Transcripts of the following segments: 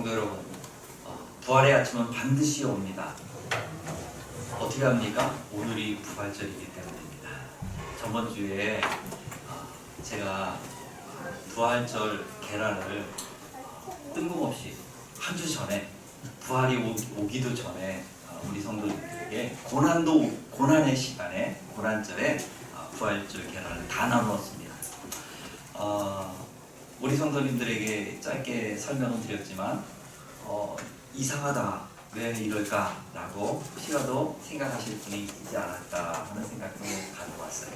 성도 여러분, 부활의 아침은 반드시 옵니다. 어떻게 합니까? 오늘이 부활절이기 때문입니다. 저번 주에 제가 부활절 계란을 뜬금없이 한 주 전에 부활이 오기도 전에 우리 성도님들에게 고난의 시간에 고난절에 부활절 계란을 다 나누었습니다. 우리 성도님들에게 짧게 설명을 드렸지만 이상하다, 왜 이럴까 라고 혹시라도 생각하실 분이 있지 않을까 하는 생각도 가지고 왔어요.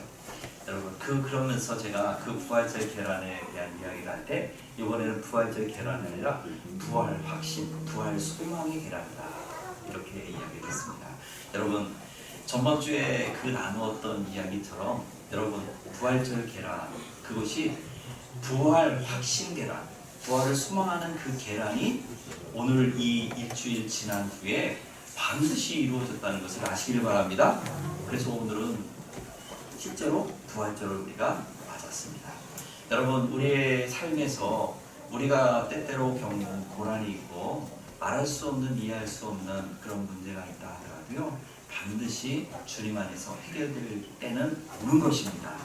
여러분, 그러면서 제가 그 부활절 계란에 대한 이야기를 할 때 이번에는 부활절 계란이 아니라 부활 확신, 부활 소망의 계란이다, 이렇게 이야기를 했습니다. 여러분, 전번 주에 그 나누었던 이야기처럼 여러분, 부활절 계란, 그것이 부활 확신 계란, 부활을 소망하는 그 계란이 오늘 이 일주일 지난 후에 반드시 이루어졌다는 것을 아시길 바랍니다. 그래서 오늘은 실제로 부활절을 우리가 맞았습니다. 여러분, 우리의 삶에서 우리가 때때로 겪는 고난이 있고 말할 수 없는, 이해할 수 없는 그런 문제가 있다 하더라도요, 반드시 주님 안에서 해결될 때는 오는 것입니다.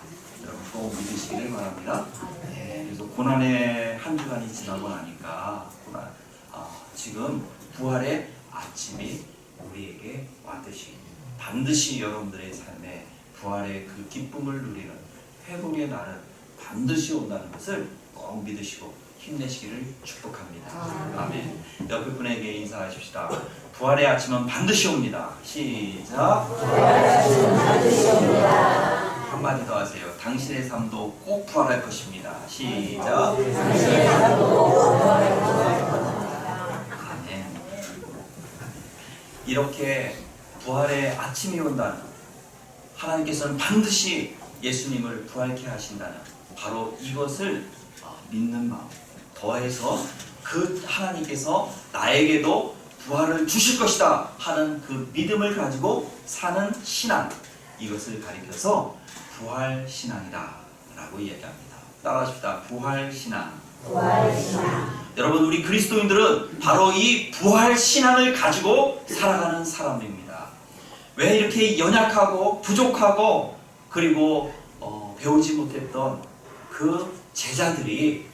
여러분, 꼭 믿으시기를 바랍니다. 네, 그래서 고난의 한 주간이 지나고 나니까 지금 부활의 아침이 우리에게 왔듯이 반드시 여러분들의 삶에 부활의 그 기쁨을 누리는 회복의 날은 반드시 온다는 것을 꼭 믿으시고 힘내시기를 축복합니다. 아멘. 옆에 분에게 인사하십시다. 부활의 아침은 반드시 옵니다. 시작. 부활의 아침은 반드시 옵니다. 한마디 더 하세요. 당신의 삶도 꼭 부활할 것입니다. 시작. 당신의 삶도 꼭 부활할 것입니다. 아멘. 이렇게 부활의 아침이 온다는, 하나님께서는 반드시 예수님을 부활케 하신다는 바로 이것을 믿는 마음, 더해서 그 하나님께서 나에게도 부활을 주실 것이다 하는 그 믿음을 가지고 사는 신앙, 이것을 가리켜서 부활신앙이다 라고 이야기합니다. 따라하십시다. 부활신앙. 부활신앙. 여러분, 우리 그리스도인들은 바로 이 부활신앙을 가지고 살아가는 사람입니다. 왜 이렇게 연약하고 부족하고 그리고 배우지 못했던 그 제자들이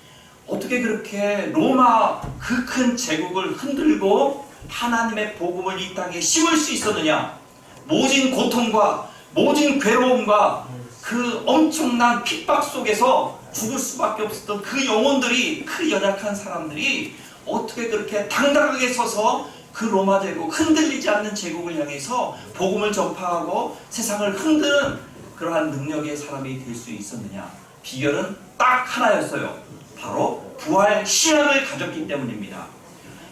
어떻게 그렇게 로마 그 큰 제국을 흔들고 하나님의 복음을 이 땅에 심을 수 있었느냐? 모진 고통과 모진 괴로움과 그 엄청난 핍박 속에서 죽을 수밖에 없었던 그 영혼들이, 그 연약한 사람들이 어떻게 그렇게 당당하게 서서 그 로마 제국, 흔들리지 않는 제국을 향해서 복음을 전파하고 세상을 흔드는 그러한 능력의 사람이 될 수 있었느냐? 비결은 딱 하나였어요. 바로 부활 신앙을 가졌기 때문입니다.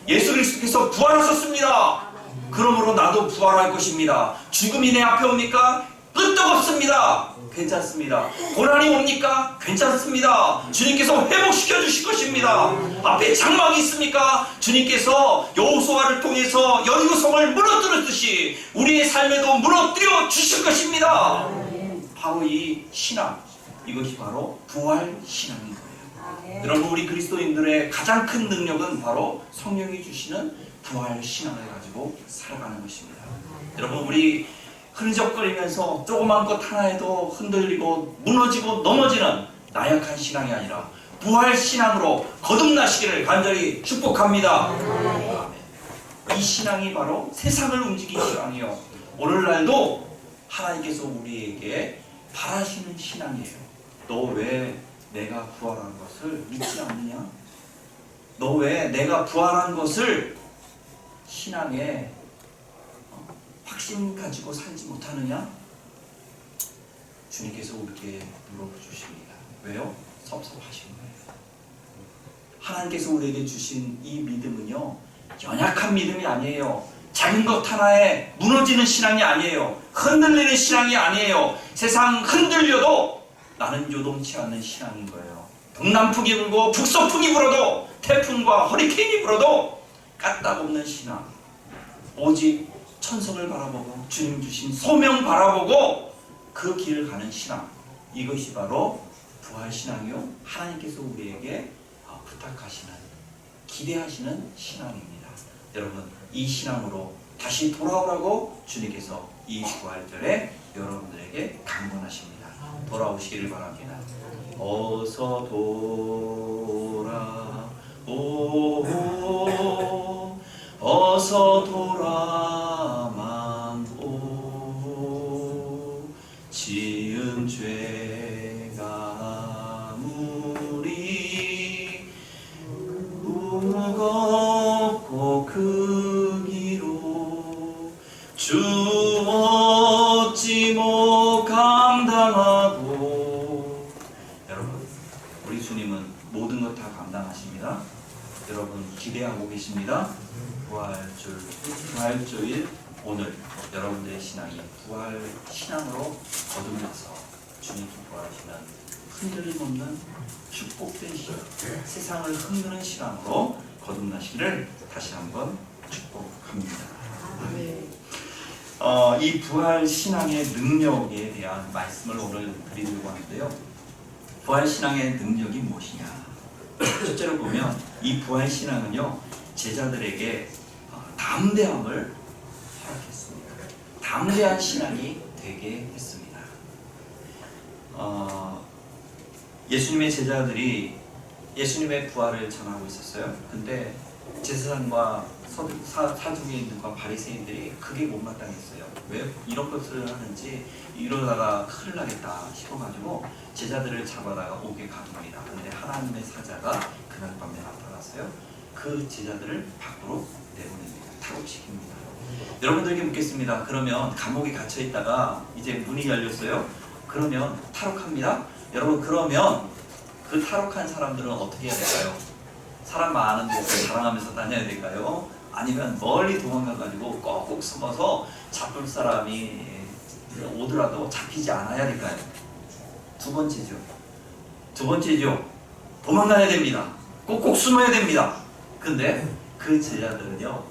예수 그리스도께서 부활하셨습니다. 그러므로 나도 부활할 것입니다. 죽음이 내 앞에 옵니까? 끄떡없습니다. 괜찮습니다. 고난이 옵니까? 괜찮습니다. 주님께서 회복시켜 주실 것입니다. 앞에 장막이 있습니까? 주님께서 여호수아를 통해서 여리고성을 무너뜨렸듯이 우리의 삶에도 무너뜨려 주실 것입니다. 바로 이 신앙, 이것이 바로 부활 신앙인 거예요. 여러분, 우리 그리스도인들의 가장 큰 능력은 바로 성령이 주시는 부활 신앙을 가지고 살아가는 것입니다. 여러분, 우리 흐느적거리면서 조그만 것 하나에도 흔들리고 무너지고 넘어지는 나약한 신앙이 아니라 부활 신앙으로 거듭나시기를 간절히 축복합니다. 이 신앙이 바로 세상을 움직이는 신앙이요, 오늘날도 하나님께서 우리에게 바라시는 신앙이에요. 너 왜 내가 부활한 것을 믿지 않느냐? 너 왜 내가 부활한 것을 신앙에 확신 가지고 살지 못하느냐? 주님께서 우리에게 물어주십니다. 왜요? 섭섭하신 거예요. 하나님께서 우리에게 주신 이 믿음은요, 연약한 믿음이 아니에요. 작은 것 하나에 무너지는 신앙이 아니에요. 흔들리는 신앙이 아니에요. 세상 흔들려도 나는 요동치 않는 신앙인 거예요. 동남풍이 불고 북서풍이 불어도, 태풍과 허리케인이 불어도 까딱없는 신앙. 오직 천성을 바라보고 주님 주신 소명 바라보고 그 길을 가는 신앙, 이것이 바로 부활신앙이요, 하나님께서 우리에게 부탁하시는 기대하시는 신앙입니다. 여러분, 이 신앙으로 다시 돌아오라고 주님께서 이 부활절에 여러분들에게 강권하십니다. 돌아오시기를 바랍니다. 어서 돌아오, 어서 돌아만오. 지은 죄가 무리 무겁고 크기로 주 어찌 못 감당하고. 여러분, 우리 주님은 모든 것 다 감당하십니다. 여러분 기대하고 계십니다. 부활주일 오늘 여러분들의 신앙이 부활 신앙으로 거듭나서 주님 기뻐하시는 흔들림 없는 축복된 신앙, 세상을 흔드는 신앙으로 거듭나시기를 다시 한번 축복합니다. 이 부활 신앙의 능력에 대한 말씀을 오늘 드리려고 하는데요. 부활 신앙의 능력이 무엇이냐? 첫째로 보면 이 부활 신앙은요, 제자들에게 담대함을 허락했습니다. 담대한 신앙이 되게 했습니다. 예수님의 제자들이 예수님의 부활을 전하고 있었어요. 근데 제사장과 사두개인들과 바리새인들이 크게 못마땅했어요. 왜 이런 것을 하는지, 이러다가 큰일 나겠다 싶어가지고 제자들을 잡아다가 옥에 가둡니다. 그런데 하나님의 사자가 그날 밤에 나타나서요, 그 제자들을 밖으로 내보냅니다. 탈옥시킵니다. 여러분들에게 묻겠습니다. 그러면 감옥에 갇혀 있다가 이제 문이 열렸어요. 그러면 탈옥합니다. 여러분, 그러면 그 탈옥한 사람들은 어떻게 해야 될까요? 사람 많은 곳을 자랑하면서 다녀야 될까요? 아니면 멀리 도망가가지고 꼭꼭 숨어서 잡을 사람이 오더라도 잡히지 않아야 될까요? 두 번째죠. 도망가야 됩니다. 꼭꼭 숨어야 됩니다. 근데 그 제자들은요,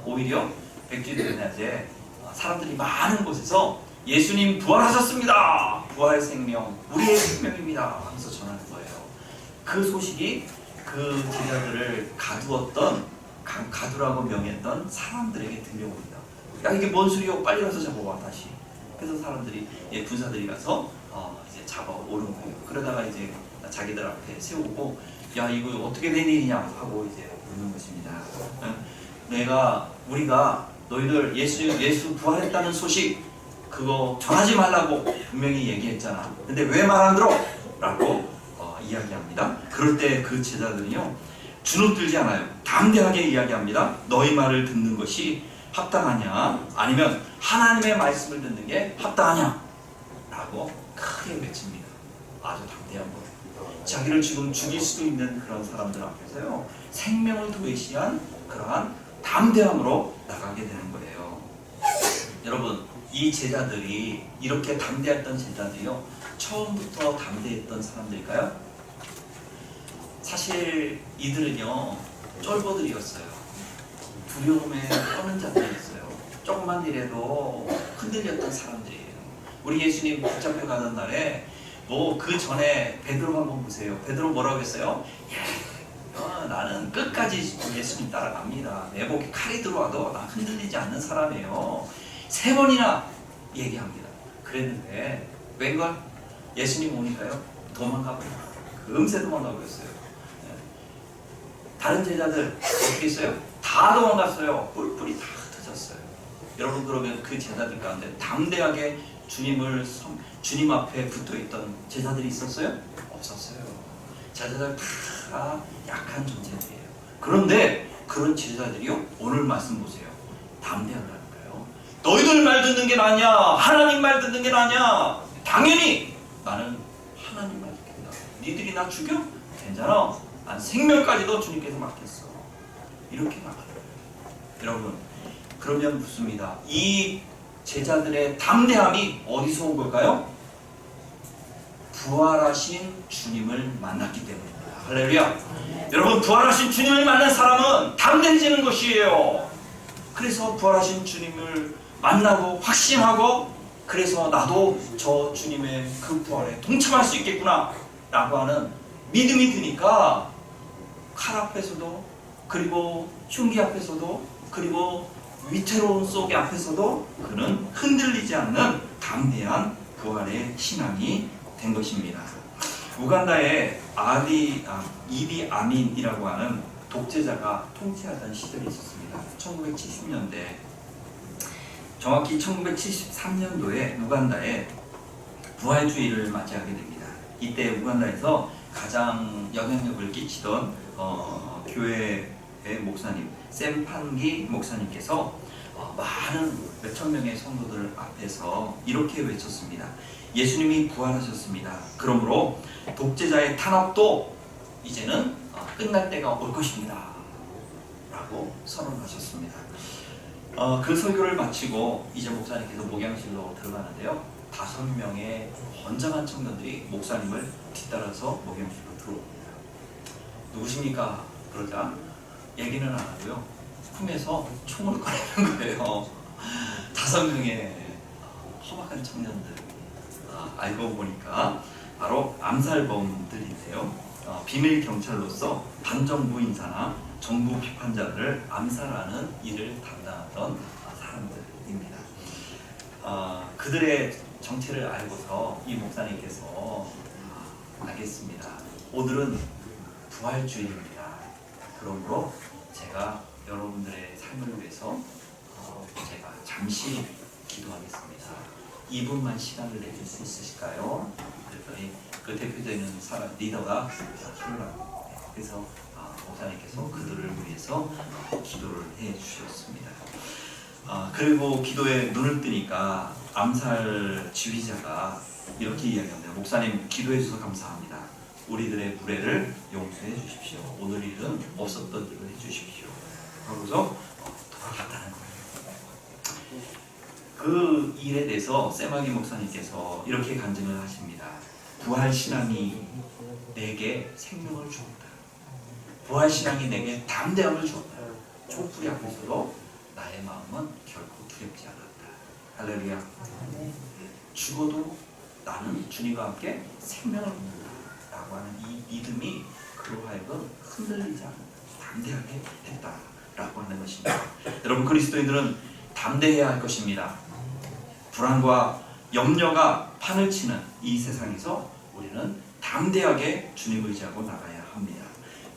오히려 백주일 낮에 사람들이 많은 곳에서 예수님 부활하셨습니다. 부활 생명, 우리의 생명입니다 하면서 전하는 거예요. 그 소식이 그 제자들을 가두라고 명했던 사람들에게 들려옵니다. 야, 이게 뭔 소리요? 빨리 가서 잡아와 다시. 그래서 사람들이, 군사들이 가서 이제 잡아오는 거예요. 그러다가 이제 자기들 앞에 세우고, 야, 이거 어떻게 된 일이냐 하고 이제 묻는 것입니다. 우리가 너희들 예수 부활했다는 소식 그거 전하지 말라고 분명히 얘기했잖아. 근데 왜 말 안 들어? 라고 이야기합니다. 그럴 때 그 제자들은요, 주눅들지 않아요. 담대하게 이야기합니다. 너희 말을 듣는 것이 합당하냐? 아니면 하나님의 말씀을 듣는 게 합당하냐? 라고 크게 외칩니다. 아주 담대한 거예요. 자기를 지금 죽일 수도 있는 그런 사람들 앞에서요, 생명을 도외시한 그러한 담대함으로 나가게 되는 거예요. 여러분, 이 제자들이, 이렇게 담대했던 제자들이요, 처음부터 담대했던 사람들일까요? 사실 이들은요, 쫄보들이었어요. 두려움에 떠는 자들이었어요. 조금만 일해도 흔들렸던 사람들이에요. 우리 예수님 붙잡혀가는 날에 그 전에 베드로 한번 보세요. 베드로 뭐라고 했어요? 나는 끝까지 예수님 따라갑니다. 내 목에 칼이 들어와도 나 흔들리지 않는 사람이에요. 3번이나 얘기합니다. 그랬는데 웬걸? 예수님 오니까요, 도망가버려요. 금세 도망가버렸어요. 다른 제자들 어떻게 했어요? 다 도망갔어요. 뿔뿔이 다 흩어졌어요. 여러분, 그러면 그 제자들 가운데 담대하게 주님 앞에 붙어있던 제자들이 있었어요? 없었어요. 제자들 다 약한 존재들이에요. 그런데 그런 제자들이요, 오늘 말씀 보세요. 담대하다니까요. 너희들 말 듣는 게 나냐? 하나님 말 듣는 게 나냐? 당연히 나는 하나님 말 듣겠다. 니들이 나 죽여? 괜찮아. 난 생명까지도 주님께서 맡겼어. 이렇게 나가요. 여러분, 그러면 묻습니다. 이 제자들의 담대함이 어디서 온 걸까요? 부활하신 주님을 만났기 때문입니다. 할렐루야. 여러분, 부활하신 주님을 만난 사람은 담대해지는 것이에요. 그래서 부활하신 주님을 만나고 확신하고, 그래서 나도 저 주님의 그 부활에 동참할 수 있겠구나 라고 하는 믿음이 드니까 칼 앞에서도 그리고 흉기 앞에서도, 그리고 위태로운 속의 앞에서도 그는 흔들리지 않는 담대한 부활의 신앙이 된 것입니다. 우간다에 이디 아민이라고 하는 독재자가 통치하던 시절이 있었습니다. 1970년대, 정확히 1973년도에 우간다에 부활주의를 맞이하게 됩니다. 이때 우간다에서 가장 영향력을 끼치던 교회의 목사님 샘판기 목사님께서 많은 몇천 명의 성도들 앞에서 이렇게 외쳤습니다. 예수님이 부활하셨습니다. 그러므로 독재자의 탄압도 이제는 끝날 때가 올 것입니다. 라고 선언하셨습니다. 그 설교를 마치고 이제 목사님께서 목양실로 들어가는데요. 5명의 건장한 청년들이 목사님을 뒤따라서 목양실로 들어옵니다. 누구십니까? 그러자 얘기는 안 하고요. 품에서 총을 꺼내는 거예요. 5명의 험악한 청년들. 알고 보니까 바로 암살범들인데요. 비밀 경찰로서 반정부 인사나 정부 비판자들을 암살하는 일을 담당하던 사람들입니다. 그들의 정체를 알고서 이 목사님께서 알겠습니다. 오늘은 부활주일입니다. 그러므로 제가 여러분들의 삶을 위해서 제가 잠시 기도하겠습니다. 2분만 시간을 내줄 수 있으실까요? 그랬더니 그 대표되는 사람 리더가 술라고. 그래서 목사님께서 그들을 위해서 기도를 해주셨습니다. 그리고 기도에 눈을 뜨니까 암살 지휘자가 이렇게 이야기합니다. 목사님 기도해 주셔서 감사합니다. 우리들의 무례를 용서해 주십시오. 오늘 일은 없었던 일을 해 주십시오. 그러고서 돌아갔다는 거예요. 그 일에 대해서 세마기 목사님께서 이렇게 간증을 하십니다. 부활신앙이 내게 생명을 주었다. 부활신앙이 내게 담대함을 주었다. 촛불이 앞에서도 나의 마음은 결코 두렵지 않았다. 할렐루야. 죽어도 나는 주님과 함께 생명을 얻는다 라고 하는 이 믿음이 그로 하여금 흔들리지 않는다, 담대하게 했다라고 하는 것입니다. 여러분, 그리스도인들은 담대해야 할 것입니다. 불안과 염려가 판을 치는 이 세상에서 우리는 담대하게 주님을 의지하고 나가야 합니다.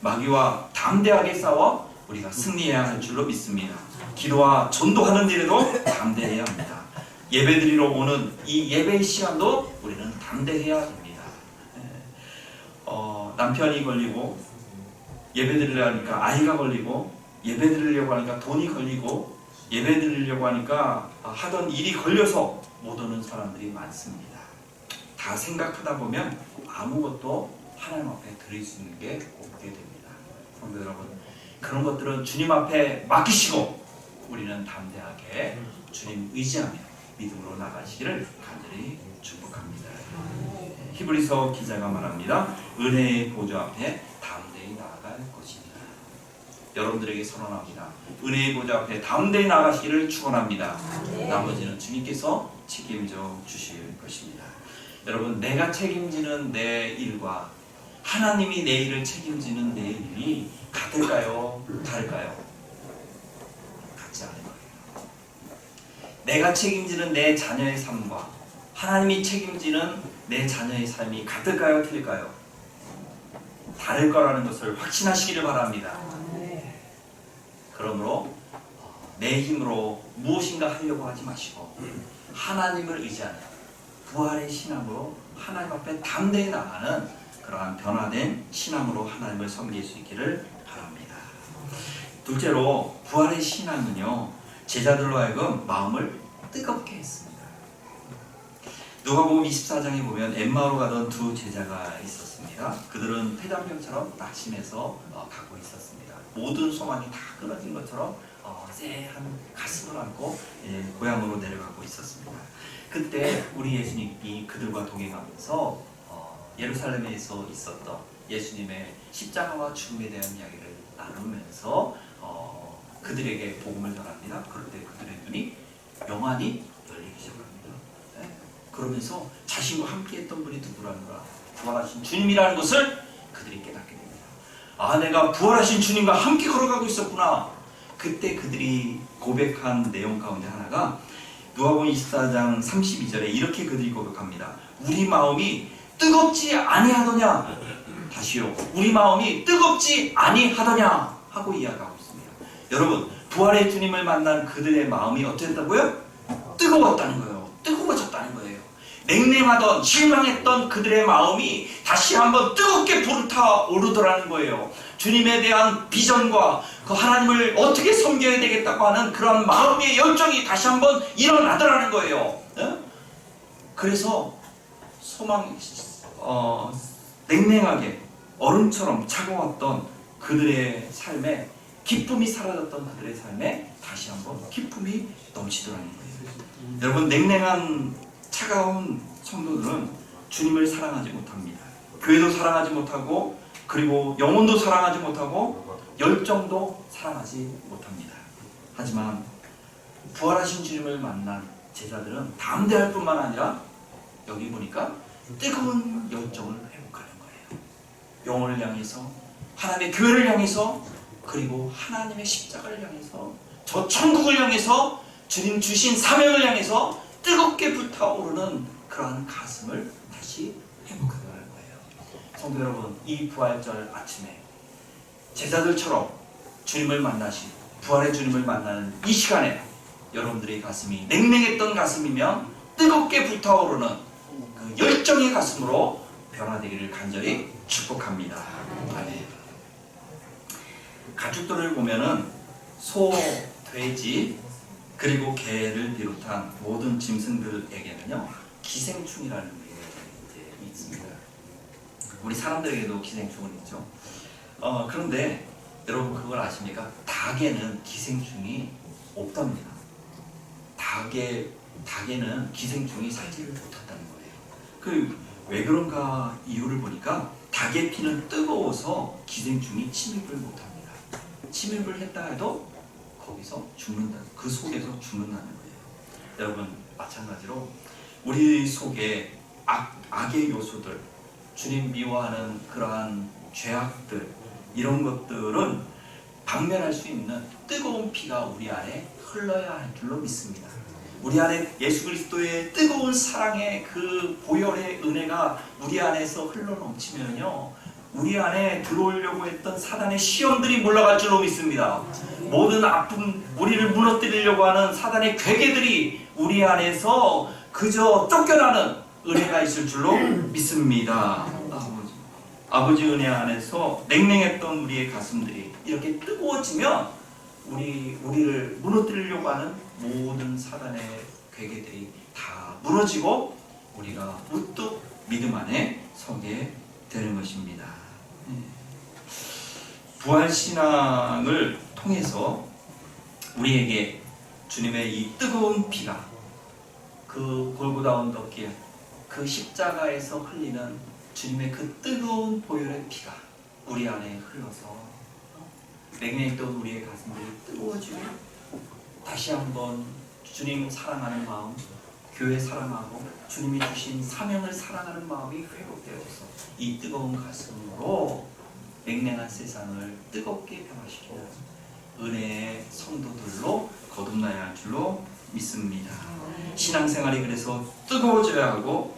마귀와 담대하게 싸워 우리가 승리해야 할 줄로 믿습니다. 기도와 전도하는 일에도 담대해야 합니다. 예배드리러 오는 이 예배의 시간도 우리는 담대해야 됩니다. 남편이 걸리고 예배드리려고 하니까 아이가 걸리고 예배드리려고 하니까 돈이 걸리고 예배드리려고 하니까 하던 일이 걸려서 못 오는 사람들이 많습니다. 다 생각하다 보면 아무것도 하나님 앞에 드릴 수 있는 게 없게 됩니다. 성도 여러분, 그런 것들은 주님 앞에 맡기시고 우리는 담대하게 주님 의지하며 믿음으로 나가시기를 간절히 축복합니다. 히브리서 기자가 말합니다. 은혜의 보좌 앞에 담대히 나아갈 것입니다. 여러분들에게 선언합니다. 은혜의 보좌 앞에 담대히 나가시기를 축원합니다. 나머지는 주님께서 책임져 주실 것입니다. 여러분, 내가 책임지는 내 일과 하나님이 내 일을 책임지는 내 일이 같을까요? 다를까요? 같지 않은 거예요. 내가 책임지는 내 자녀의 삶과 하나님이 책임지는 내 자녀의 삶이 같을까요? 틀릴까요? 다를 거라는 것을 확신하시기를 바랍니다. 그러므로 내 힘으로 무엇인가 하려고 하지 마시고 하나님을 의지하는 부활의 신앙으로 하나님 앞에 담대히 나가는 그러한 변화된 신앙으로 하나님을 섬길 수 있기를 바랍니다. 둘째로, 부활의 신앙은요, 제자들로 하여금 마음을 뜨겁게 했습니다. 누가복음 24장에 보면 엠마오로 가던 두 제자가 있었습니다. 그들은 폐단병처럼 낙심해서 가고 있었습니다. 모든 소망이 다 끊어진 것처럼 쎄한 가슴을 안고 고향으로 내려가고 있었습니다. 그때 우리 예수님이 그들과 동행하면서 예루살렘에서 있었던 예수님의 십자가와 죽음에 대한 이야기를 나누면서 그들에게 복음을 전합니다. 그럴 때 그들의 눈이 영안이 열리기 시작합니다. 그러면서 자신과 함께 했던 분이 누구라는가? 부활하신 주님이라는 것을 그들이 깨닫게 됩니다. 아, 내가 부활하신 주님과 함께 걸어가고 있었구나. 그때 그들이 고백한 내용 가운데 하나가 누가복음 24장 32절에 이렇게 그들이 고백합니다. 우리 마음이 뜨겁지 아니하더냐. 다시요. 우리 마음이 뜨겁지 아니하더냐 하고 이야기하고 있습니다. 여러분, 부활의 주님을 만난 그들의 마음이 어땠다고요? 뜨거웠다는 거예요. 뜨거워졌다는 거예요. 냉랭하던 실망했던 그들의 마음이 다시 한번 뜨겁게 불타오르더라는 거예요. 주님에 대한 비전과 그 하나님을 어떻게 섬겨야 되겠다고 하는 그런 마음의 열정이 다시 한번 일어나더라는 거예요. 그래서 냉랭하게 얼음처럼 차가웠던 그들의 삶에 기쁨이 사라졌던 그들의 삶에 다시 한번 기쁨이 넘치더라는 거예요. 여러분, 냉랭한 차가운 성도들은 주님을 사랑하지 못합니다. 교회도 사랑하지 못하고, 그리고 영혼도 사랑하지 못하고, 열정도 사랑하지 못합니다. 하지만 부활하신 주님을 만난 제자들은 담대할 뿐만 아니라 여기 보니까 뜨거운 열정을 회복하는 거예요. 영혼을 향해서, 하나님의 교회를 향해서, 그리고 하나님의 십자가를 향해서, 저 천국을 향해서, 주님 주신 사명을 향해서 뜨겁게 불타오르는 그러한 가슴을 다시 회복하는 거예요. 성도 여러분, 이 부활절 아침에 제자들처럼 주님을 만나신, 부활의 주님을 만나는 이 시간에 여러분들의 가슴이 냉랭했던 가슴이면 뜨겁게 불타오르는 그 열정의 가슴으로 변화되기를 간절히 축복합니다. 아멘. 가축들을 보면은 소, 돼지, 그리고 개를 비롯한 모든 짐승들에게는요, 기생충이라는 게 이제 있습니다. 우리 사람들에게도 기생충은 있죠. 그런데 여러분 그걸 아십니까? 닭에는 기생충이 없답니다. 닭에는 기생충이 살지를 못한다는 거예요. 왜 그런가 이유를 보니까 닭의 피는 뜨거워서 기생충이 침입을 못합니다. 침입을 했다 해도 거기서 죽는다. 그 속에서 죽는다는 거예요. 여러분, 마찬가지로 우리 속에 악의 요소들, 주님 미워하는 그러한 죄악들, 이런 것들은 방면할 수 있는 뜨거운 피가 우리 안에 흘러야 할 줄로 믿습니다. 우리 안에 예수 그리스도의 뜨거운 사랑의 그 보혈의 은혜가 우리 안에서 흘러넘치면요, 우리 안에 들어오려고 했던 사단의 시험들이 물러갈 줄로 믿습니다. 모든 아픔, 우리를 무너뜨리려고 하는 사단의 괴계들이 우리 안에서 그저 쫓겨나는 은혜가 있을 줄로 믿습니다. 아버지 은혜 안에서 냉랭했던 우리의 가슴들이 이렇게 뜨거워지면 우리를 무너뜨리려고 하는 모든 사단의 괴계들이 다 무너지고 우리가 우뚝 믿음 안에 서게 되는 것입니다. 부활신앙을 통해서 우리에게 주님의 이 뜨거운 피가, 그 골고다 언덕길, 그 십자가에서 흘리는 주님의 그 뜨거운 보혈의 피가 우리 안에 흘러서 냉랭했던 우리의 가슴들이 뜨거워지고 다시 한번 주님 사랑하는 마음, 교회 사랑하고 주님이 주신 사명을 사랑하는 마음이 회복되어서 이 뜨거운 가슴으로 냉랭한 세상을 뜨겁게 변화시키는 은혜의 성도들로 거듭나야 할 줄로 믿습니다. 신앙생활이 그래서 뜨거워져야 하고,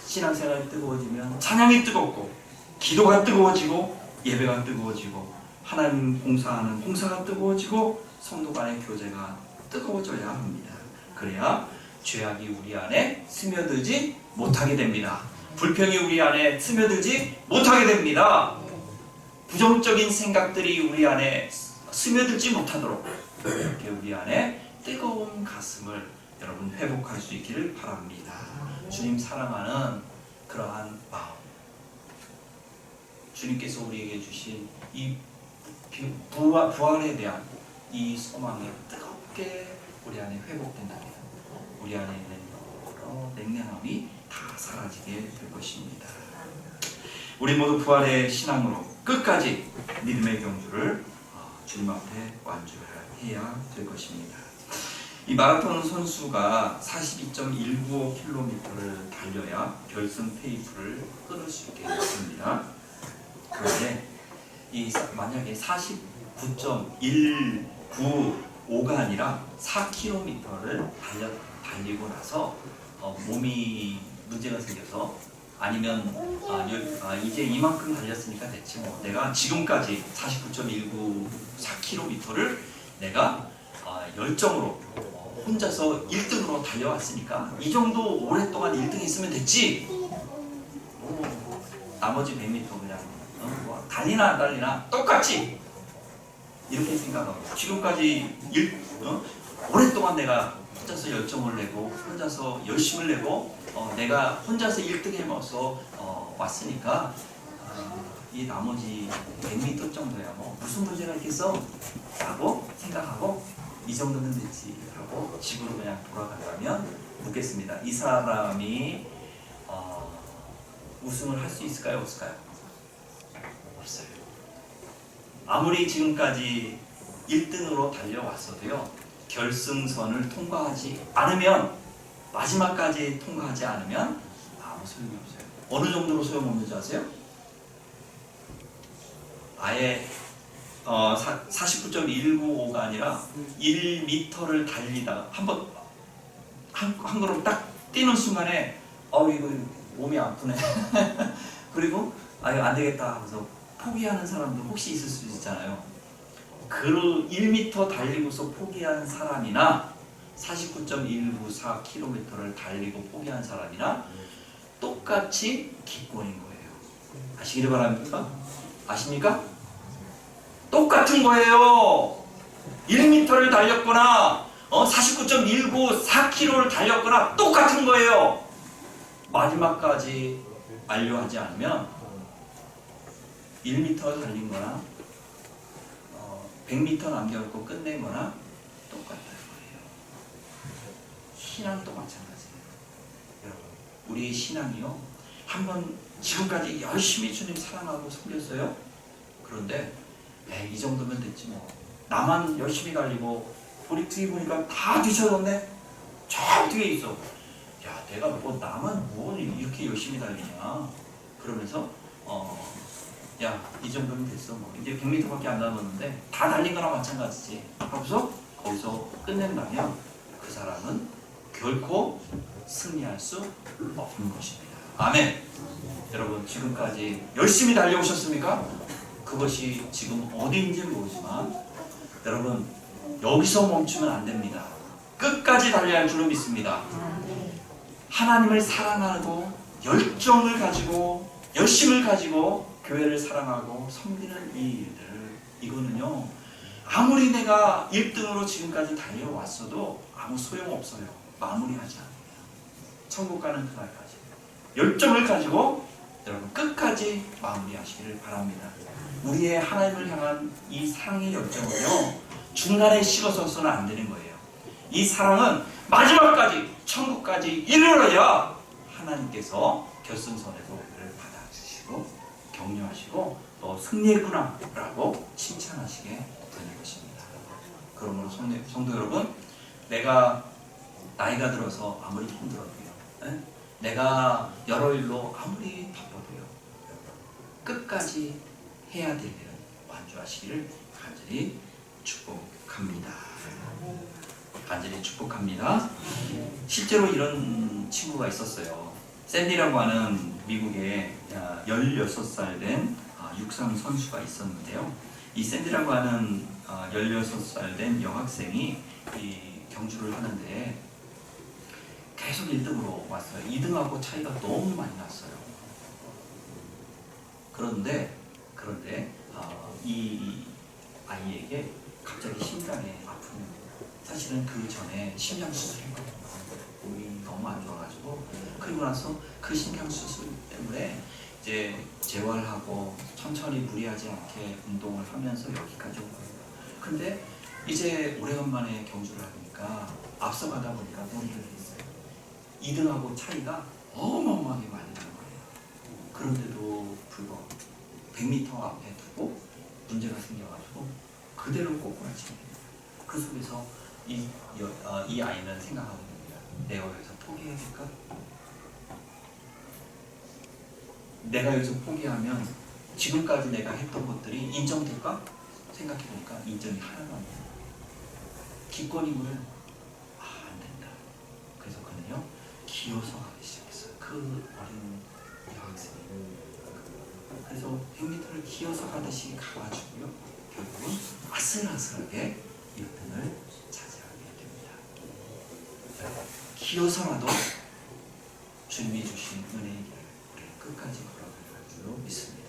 신앙생활이 뜨거워지면 찬양이 뜨겁고, 기도가 뜨거워지고, 예배가 뜨거워지고, 하나님 공사하는 공사가 뜨거워지고, 성도 간의 교제가 뜨거워져야 합니다. 그래야 죄악이 우리 안에 스며들지 못하게 됩니다. 불평이 우리 안에 스며들지 못하게 됩니다. 부정적인 생각들이 우리 안에 스며들지 못하도록 이렇게 우리 안에 뜨거운 가슴을 여러분 회복할 수 있기를 바랍니다. 주님 사랑하는 그러한 마음, 주님께서 우리에게 주신 이 부활에 대한 이 소망이 뜨겁게 우리 안에 회복된다면 우리 안에 있는 그런 냉랭함이 다 사라지게 될 것입니다. 우리 모두 부활의 신앙으로 끝까지 믿음의 경주를 주님 앞에 완주해야 될 것입니다. 이 마라톤 선수가 42.195km를 달려야 결승 테이프를 끊을 수 있게 됐습니다. 그런데 만약에 49.195가 아니라 4km를 달리고 나서 몸이 문제가 생겨서 아니면 이제 이만큼 달렸으니까 됐지 뭐, 내가 지금까지 49.194km를 내가 열정으로 혼자서 1등으로 달려왔으니까 이 정도 오랫동안 1등 했으면 됐지, 나머지 100m 그냥 달리나 안 달리나 똑같이 이렇게 생각하고, 지금까지 오랫동안 내가 혼자서 열정을 내고 혼자서 열심을 내고 내가 혼자서 1등 해먹어서 왔으니까 이 나머지 100m 정도야 뭐 무슨 문제가 있겠어? 라고 생각하고 이 정도는 됐지 하고 집으로 그냥 돌아간다면 묻겠습니다. 이 사람이 우승을 할 수 있을까요? 없을까요? 없어요. 아무리 지금까지 1등으로 달려왔어도요, 결승선을 통과하지 않으면, 마지막까지 통과하지 않으면 아무 소용이 없어요. 어느 정도로 소용없는지 아세요? 아예 49.195가 아니라 1m를 달리다가 한번 한 걸음 딱 뛰는 순간에 이거 몸이 아프네 그리고 안 되겠다 하면서 포기하는 사람도 혹시 있을 수 있잖아요. 그 1m 달리고서 포기한 사람이나 49.194km를 달리고 포기한 사람이나 똑같이 기권인 거예요. 아시기를 바랍니다. 아십니까? 똑같은 거예요. 1m를 달렸거나 49.194km를 달렸거나 똑같은 거예요. 마지막까지 완료하지 않으면 1m 달린 거나 100m 남겨놓고 끝낸 거나 똑같다는 거예요. 신앙도 마찬가지예요. 여러분, 우리의 신앙이요, 한번 지금까지 열심히 주님 사랑하고 섬겼어요. 그런데 이 정도면 됐지 뭐, 나만 열심히 달리고 우리 뒤에 보니까 다 뒤쳐졌네. 저 뒤에 있어. 야, 내가 나만 뭐 이렇게 열심히 달리냐 그러면서 야, 이 정도면 됐어. 뭐 이제 100m밖에 안 남았는데 다 달린 거랑 마찬가지지 하고서 거기서 끝낸다면 그 사람은 결코 승리할 수 없는 것입니다. 아멘. 여러분, 지금까지 열심히 달려오셨습니까? 그것이 지금 어디인지는 모르지만 여러분, 여기서 멈추면 안 됩니다. 끝까지 달려야 할 줄로 믿습니다. 하나님을 사랑하고 열정을 가지고 열심을 가지고 교회를 사랑하고 섬기는 이 일들, 이거는요, 아무리 내가 1등으로 지금까지 달려왔어도 아무 소용없어요. 마무리하지 않아요. 천국 가는 그날까지 열정을 가지고 여러분 끝까지 마무리하시기를 바랍니다. 우리의 하나님을 향한 이 사랑의 열정을요, 중간에 식어서는 안 되는 거예요. 이 사랑은 마지막까지 천국까지 이르러야 하나님께서 결승선에서 우리를 받아주시고 격려하시고 또 승리했구나 라고 칭찬하시게 되는 것입니다. 그러므로 성도 여러분, 내가 나이가 들어서 아무리 힘들어도요, 내가 여러 일로 아무리 바빠도요, 끝까지 해야 될 일은 완주하시기를 간절히 축복합니다. 간절히 축복합니다. 실제로 이런 친구가 있었어요. 샌디라고 하는 미국의 16살 된 육상 선수가 있었는데요. 이 샌디라고 하는 16살 된 여학생이 이 경주를 하는데 계속 1등으로 왔어요. 2등하고 차이가 너무 많이 났어요. 그런데 이 아이에게 갑자기 심장에 아픔이, 사실은 그 전에 심장 수술했거든요. 몸이 너무 안 좋아가지고, 그리고 나서 그 심장 수술 때문에 이제 재활하고 천천히 무리하지 않게 운동을 하면서 여기까지 온 거예요. 근데 이제 오래간만에 경주를 하니까 앞서가다 보니까 무리를 했어요. 2등하고 차이가 어마어마하게 많이 나는 거예요. 그런데도 불구하고 100m 앞에 두고 문제가 생겨가지고 그대로 꼬꾸라치는 거예요. 그 속에서 이 아이는 생각하는 겁니다. 내가 여기서 포기해야 될까? 내가 여기서 포기하면 지금까지 내가 했던 것들이 인정될까? 생각해보니까 인정이 하나도 안 돼요. 기권임을 안 된다. 그래서 그는요 기어서 가기 시작했어요. 그 어린 여학생이. 그래서 100m를 기어서 가듯이 가가지고요 결국은 아슬아슬하게 1등을 차지하게 됩니다. 기어서라도 주님이 주신 은혜의 길을 우리는 끝까지 걸어갈 줄로 믿습니다.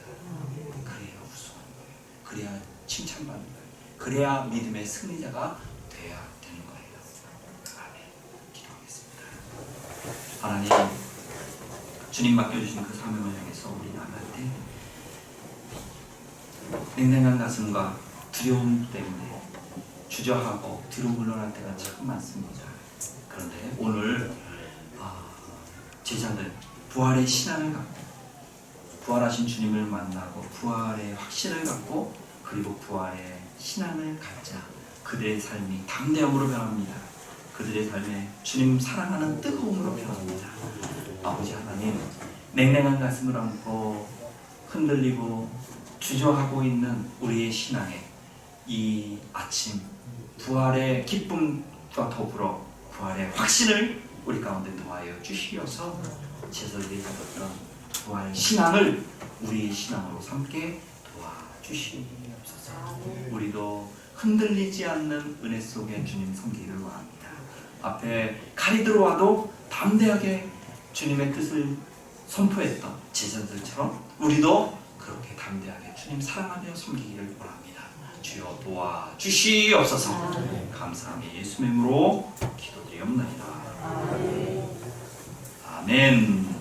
그래야 우승하는 거예요. 그래야 칭찬받는 거예요. 그래야 믿음의 승리자가 돼야 되는 거예요. 아멘. 기도하겠습니다. 하나님, 주님 맡겨주신 그 사명을 향해서 우리 나갈 때 냉랭한 가슴과 두려움 때문에 주저하고 뒤로 물러날 때가 참 많습니다. 그런데 오늘 제자들 부활의 신앙을 갖고 부활하신 주님을 만나고 부활의 확신을 갖고 그리고 부활의 신앙을 갖자. 그들의 삶이 담대함으로 변합니다. 그들의 삶에 주님 사랑하는 뜨거움으로 변합니다. 아버지 하나님, 냉랭한 가슴을 안고 흔들리고 주저하고 있는 우리의 신앙에 이 아침 부활의 기쁨과 더불어 부활의 확신을 우리 가운데 더하여 주시어서 제자들이 가졌던 부활 신앙을 우리의 신앙으로 삼게 도와주시옵소서. 우리도 흔들리지 않는 은혜 속에 주님 섬기기를 원합니다. 앞에 칼이 들어와도 담대하게 주님의 뜻을 선포했던 제자들처럼 우리도 그렇게 담대하게 주님 사랑하며 섬기기를 원합니다. 주여 도와주시옵소서. 감사하며 예수의 이름으로 기도드리옵나이다. 아멘.